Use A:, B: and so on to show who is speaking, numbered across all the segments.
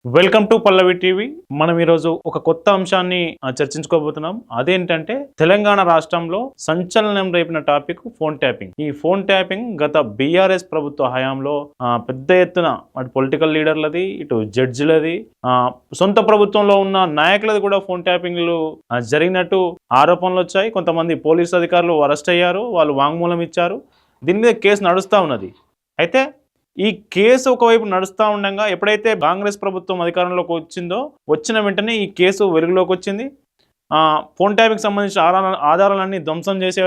A: Welcome to Pallavi TV. మనం ఈరోజు ఒక కొత్త అంశాన్ని చర్చించుకోబోతున్నాం. అదేంటంటే తెలంగాణ రాష్ట్రంలో సంచలనం రేపిన టాపిక్ ఫోన్ ట్యాపింగ్. ఈ ఫోన్ ట్యాపింగ్ గత బీఆర్ఎస్ ప్రభుత్వ హయాంలో పెద్ద ఎత్తున అటు పొలిటికల్ లీడర్లది, ఇటు జడ్జిలది, సొంత ప్రభుత్వంలో ఉన్న నాయకులది కూడా ఫోన్ ట్యాపింగ్లు జరిగినట్టు ఆరోపణలు వచ్చాయి. కొంతమంది పోలీసు అధికారులు అరెస్ట్ అయ్యారు, వాళ్ళు వాంగ్మూలం ఇచ్చారు. దీని మీద కేసు నడుస్తూ ఉన్నది. అయితే ఈ కేసు ఒకవైపు నడుస్తూ ఉండగా ఎప్పుడైతే కాంగ్రెస్ ప్రభుత్వం అధికారంలోకి వచ్చిన వెంటనే ఈ కేసు వెలుగులోకి వచ్చింది. ఫోన్ ట్యాపింగ్కి సంబంధించిన ఆధారాలన్నీ ధ్వంసం చేసే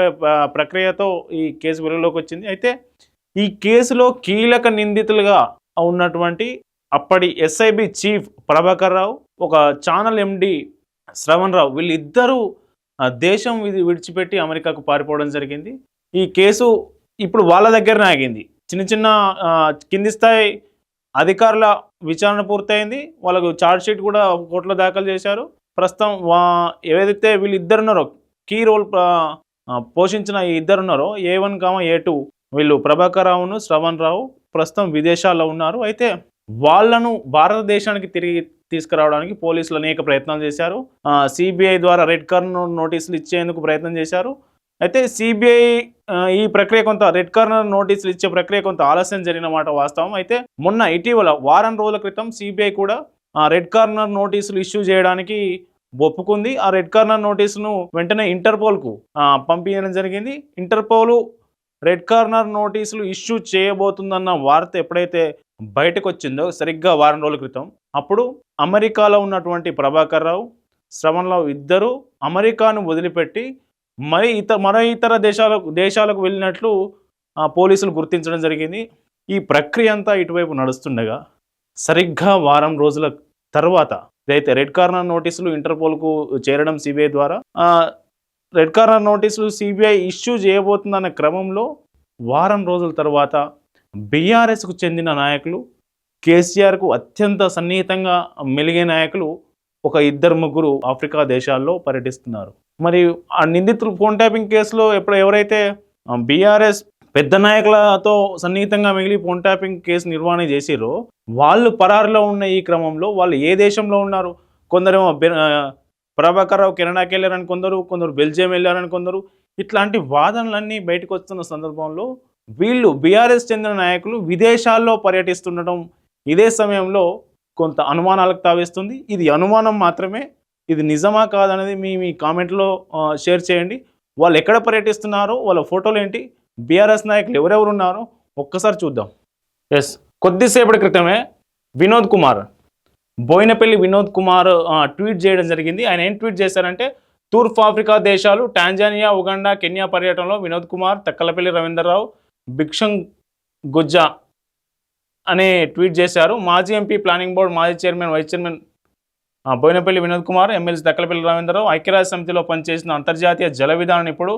A: ప్రక్రియతో ఈ కేసు వెలుగులోకి వచ్చింది. అయితే ఈ కేసులో కీలక నిందితులుగా ఉన్నటువంటి అప్పటి ఎస్ఐబి చీఫ్ ప్రభాకర్ రావు, ఒక ఛానల్ ఎండి శ్రవణ్ రావు, వీళ్ళిద్దరూ దేశం విడిచిపెట్టి అమెరికాకు పారిపోవడం జరిగింది. ఈ కేసు ఇప్పుడు వాళ్ళ దగ్గరనే ఆగింది. చిన్న కింది స్థాయి అధికారుల విచారణ పూర్తయింది. వాళ్ళకు ఛార్జ్ షీట్ కూడా కోర్టులో దాఖలు చేశారు. ప్రస్తుతం ఏదైతే వీళ్ళిద్దరున్నారో కీ రోల్ పోషించిన ఈ ఇద్దరున్నారో A1, A2 వీళ్ళు ప్రభాకర్ రావును శ్రవణ్ రావు ప్రస్తుతం విదేశాల్లో ఉన్నారు. అయితే వాళ్లను భారతదేశానికి తిరిగి తీసుకురావడానికి పోలీసులు అనేక ప్రయత్నాలు చేశారు. సిబిఐ ద్వారా రెడ్ కార్నర్ నోటీసులు ఇచ్చేందుకు ప్రయత్నం చేశారు. అయితే సిబిఐ ఈ ప్రక్రియ కొంత రెడ్ కార్నర్ నోటీసులు ఇచ్చే ప్రక్రియ కొంత ఆలస్యం జరిగిన మాట వాస్తవం. అయితే మొన్న ఇటీవల వారం రోజుల క్రితం సిబిఐ కూడా రెడ్ కార్నర్ నోటీసులు ఇష్యూ చేయడానికి ఒప్పుకుంది. ఆ రెడ్ కార్నర్ నోటీసును వెంటనే ఇంటర్పోల్కు పంపించడం జరిగింది. ఇంటర్పోల్ రెడ్ కార్నర్ నోటీసులు ఇష్యూ చేయబోతుందన్న వార్త ఎప్పుడైతే బయటకు వచ్చిందో సరిగ్గా వారం రోజుల క్రితం, అప్పుడు అమెరికాలో ఉన్నటువంటి ప్రభాకర్ రావు, శ్రవణ్ రావు ఇద్దరు అమెరికాను వదిలిపెట్టి మరో ఇతర దేశాలకు వెళ్ళినట్లు పోలీసులు గుర్తించడం జరిగింది. ఈ ప్రక్రియ అంతా ఇటువైపు నడుస్తుండగా సరిగ్గా వారం రోజుల తర్వాత ఇదైతే రెడ్ కార్నర్ నోటీసులు ఇంటర్పోల్కు చేరడం సిబిఐ ద్వారా, రెడ్ కార్నర్ నోటీసులు సిబిఐ ఇష్యూ చేయబోతుందన్న క్రమంలో వారం రోజుల తర్వాత బీఆర్ఎస్కు చెందిన నాయకులు, కేసీఆర్కు అత్యంత సన్నిహితంగా మెలిగే నాయకులు ఒక 2-3 ఆఫ్రికా దేశాల్లో పర్యటిస్తున్నారు. మరి ఆ నిందితులు ఫోన్ ట్యాపింగ్ కేసులో ఎవరైతే బీఆర్ఎస్ పెద్ద నాయకులతో సన్నిహితంగా మిగిలి ఫోన్ ట్యాపింగ్ కేసు నిర్వహణ చేసిరో వాళ్ళు పరారులో ఉన్న ఈ క్రమంలో వాళ్ళు ఏ దేశంలో ఉన్నారు? కొందరేమో ప్రభాకర్ రావు కెనడాకి వెళ్ళారని కొందరు బెల్జియం వెళ్ళారని కొందరు, ఇట్లాంటి వాదనలన్నీ బయటకు వస్తున్న సందర్భంలో వీళ్ళు బీఆర్ఎస్ చెందిన నాయకులు విదేశాల్లో పర్యటిస్తుండటం ఇదే సమయంలో కొంత అనుమానాలకు తావిస్తుంది. ఇది అనుమానం మాత్రమే, ఇది నిజమా కాదనేది మీ కామెంట్లో షేర్ చేయండి. వాళ్ళు ఎక్కడ పర్యటిస్తున్నారో, వాళ్ళ ఫోటోలు ఏంటి, బీఆర్ఎస్ నాయకులు ఎవరెవరు ఉన్నారో ఒక్కసారి చూద్దాం. కొద్దిసేపటి క్రితమే బోయినపల్లి వినోద్ కుమార్ ట్వీట్ చేయడం జరిగింది. ఆయన ఏం ట్వీట్ చేశారంటే, తూర్పు ఆఫ్రికా దేశాలు టాంజానియా, ఉగాండా, కెన్యా పర్యటనలో వినోద్ కుమార్, తక్కలపల్లి రవీంద్రరావు, భిక్షం గుజ్జా అనే ట్వీట్ చేశారు. మాజీ ఎంపీ, ప్లానింగ్ బోర్డు మాజీ chairman, vice chairman Boinapalli Vinod Kumar, MLC Dakkalapalli Ravindra Rao, ఐక్యరాజ్య సమితిలో పనిచేసిన అంతర్జాతీయ జల విధాన నిపుణుడు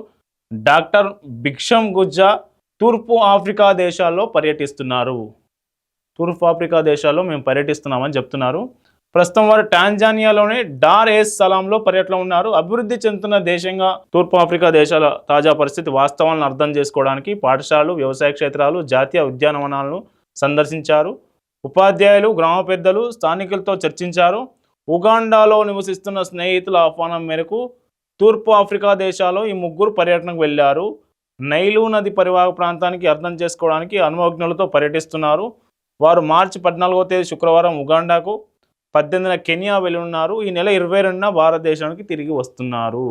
A: డాక్టర్ భిక్షం గుజ్జా తూర్పు ఆఫ్రికా దేశాల్లో పర్యటిస్తున్నారు. తూర్పు ఆఫ్రికా దేశాల్లో మేము పర్యటిస్తున్నామని చెప్తున్నారు. ప్రస్తుతం వారు టాంజానియాలోని డార్ ఎస్ సలాంలో పర్యటనలో ఉన్నారు. అభివృద్ధి చెందుతున్న దేశంగా తూర్పు ఆఫ్రికా దేశాల తాజా పరిస్థితి వాస్తవాలను అర్థం చేసుకోవడానికి పాఠశాలలు, వ్యవసాయ క్షేత్రాలు, జాతీయ ఉద్యానవనాలను సందర్శించారు. ఉపాధ్యాయులు, గ్రామ పెద్దలు, స్థానికులతో చర్చించారు. ఉగాండాలో నివసిస్తున్న స్నేహితుల ఆహ్వానం మేరకు తూర్పు ఆఫ్రికా దేశాల్లో ఈ ముగ్గురు పర్యటనకు వెళ్ళారు. నైలు నది పరివాహక ప్రాంతానికి అర్థం చేసుకోవడానికి అనుభవజ్ఞులతో పర్యటిస్తున్నారు. వారు మార్చి 14వ తేదీ శుక్రవారం ఉగాండాకు, 18న కెన్యా వెళ్ళనున్నారు. ఈ నెల 22న భారతదేశానికి తిరిగి వస్తున్నారు.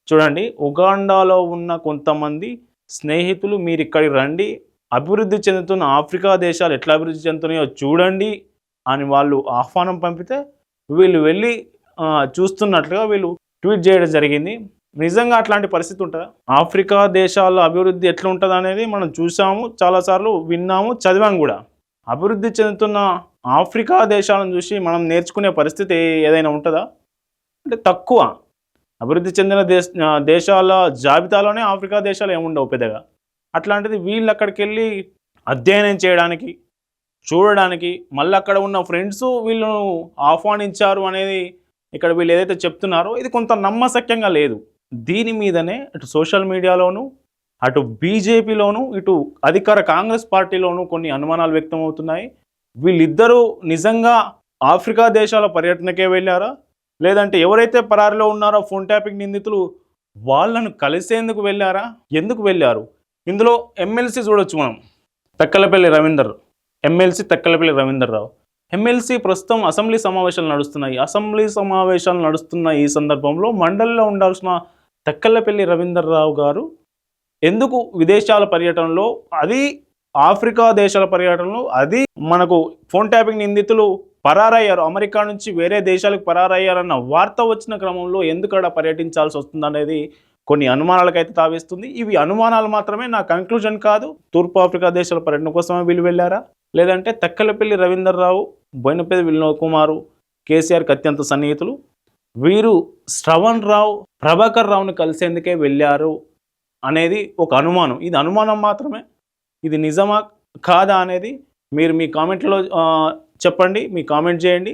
A: చూడండి, ఉగాండాలో ఉన్న కొంతమంది స్నేహితులు మీరు ఇక్కడికి రండి, అభివృద్ధి చెందుతున్న ఆఫ్రికా దేశాలు ఎట్లా అభివృద్ధి చెందుతున్నాయో చూడండి అని వాళ్ళు ఆహ్వానం పంపితే వీళ్ళు వెళ్ళి చూస్తున్నట్లుగా వీళ్ళు ట్వీట్ చేయడం జరిగింది. నిజంగా అట్లాంటి పరిస్థితి ఉంటుందా? ఆఫ్రికా దేశాల అభివృద్ధి ఎట్లా ఉంటుంది అనేది మనం చూసాము, చాలాసార్లు విన్నాము, చదివాం కూడా. అభివృద్ధి చెందుతున్న ఆఫ్రికా దేశాలను చూసి మనం నేర్చుకునే పరిస్థితి ఏదైనా ఉంటుందా? అంటే తక్కువ. అభివృద్ధి చెందిన దేశాల జాబితాలోనే ఆఫ్రికా దేశాలు ఏముండవు పెద్దగా. అట్లాంటిది వీళ్ళు అక్కడికి వెళ్ళి అధ్యయనం చేయడానికి, చూడడానికి, మళ్ళీ అక్కడ ఉన్న ఫ్రెండ్స్ వీళ్ళను ఆహ్వానించారు అనేది ఇక్కడ వీళ్ళు ఏదైతే చెప్తున్నారో ఇది కొంత నమ్మశక్యంగా లేదు. దీని మీదనే అటు సోషల్ మీడియాలోను, అటు బీజేపీలోను, ఇటు అధికార కాంగ్రెస్ పార్టీలోను కొన్ని అనుమానాలు వ్యక్తం అవుతున్నాయి. వీళ్ళిద్దరూ నిజంగా ఆఫ్రికా దేశాల పర్యటనకే వెళ్ళారా, లేదంటే ఎవరైతే పరారిలో ఉన్నారో ఫోన్ ట్యాపింగ్ నిందితులు వాళ్ళను కలిసేందుకు వెళ్ళారా, ఎందుకు వెళ్ళారు? ఇందులో ఎమ్మెల్సీ చూడొచ్చు మనం, తక్కలపల్లి రవీందర్, ఎమ్మెల్సీ తక్కలపల్లి రవీందర్ రావు. ఎమ్మెల్సీ ప్రస్తుతం అసెంబ్లీ సమావేశాలు నడుస్తున్నాయి. అసెంబ్లీ సమావేశాలు నడుస్తున్న ఈ సందర్భంలో మండలిలో ఉండాల్సిన తక్కలపల్లి రవీందర్ రావు గారు ఎందుకు విదేశాల పర్యటనలో, అది ఆఫ్రికా దేశాల పర్యటనలో, అది మనకు ఫోన్ ట్యాపింగ్ నిందితులు పరారయ్యారు, అమెరికా నుంచి వేరే దేశాలకు పరారయ్యారన్న వార్త వచ్చిన క్రమంలో ఎందుకు అక్కడ పర్యటించాల్సి వస్తుందనేది కొన్ని అనుమానాలకైతే తావిస్తుంది. ఇవి అనుమానాలు మాత్రమే, నా కంక్లూజన్ కాదు. తూర్పు ఆఫ్రికా దేశాల పర్యటన కోసమే వీళ్ళు వెళ్ళారా, లేదంటే తక్కలపల్లి రవీందర్ రావు, బోయినపల్లి వినోద్ కుమారు కేసీఆర్కి అత్యంత సన్నిహితులు, వీరు శ్రవణ్ రావు, ప్రభాకర్ రావుని కలిసేందుకే వెళ్ళారు అనేది ఒక అనుమానం. ఇది అనుమానం మాత్రమే. ఇది నిజమా కాదా అనేది మీరు మీ కామెంట్లో చెప్పండి, మీ కామెంట్ చేయండి.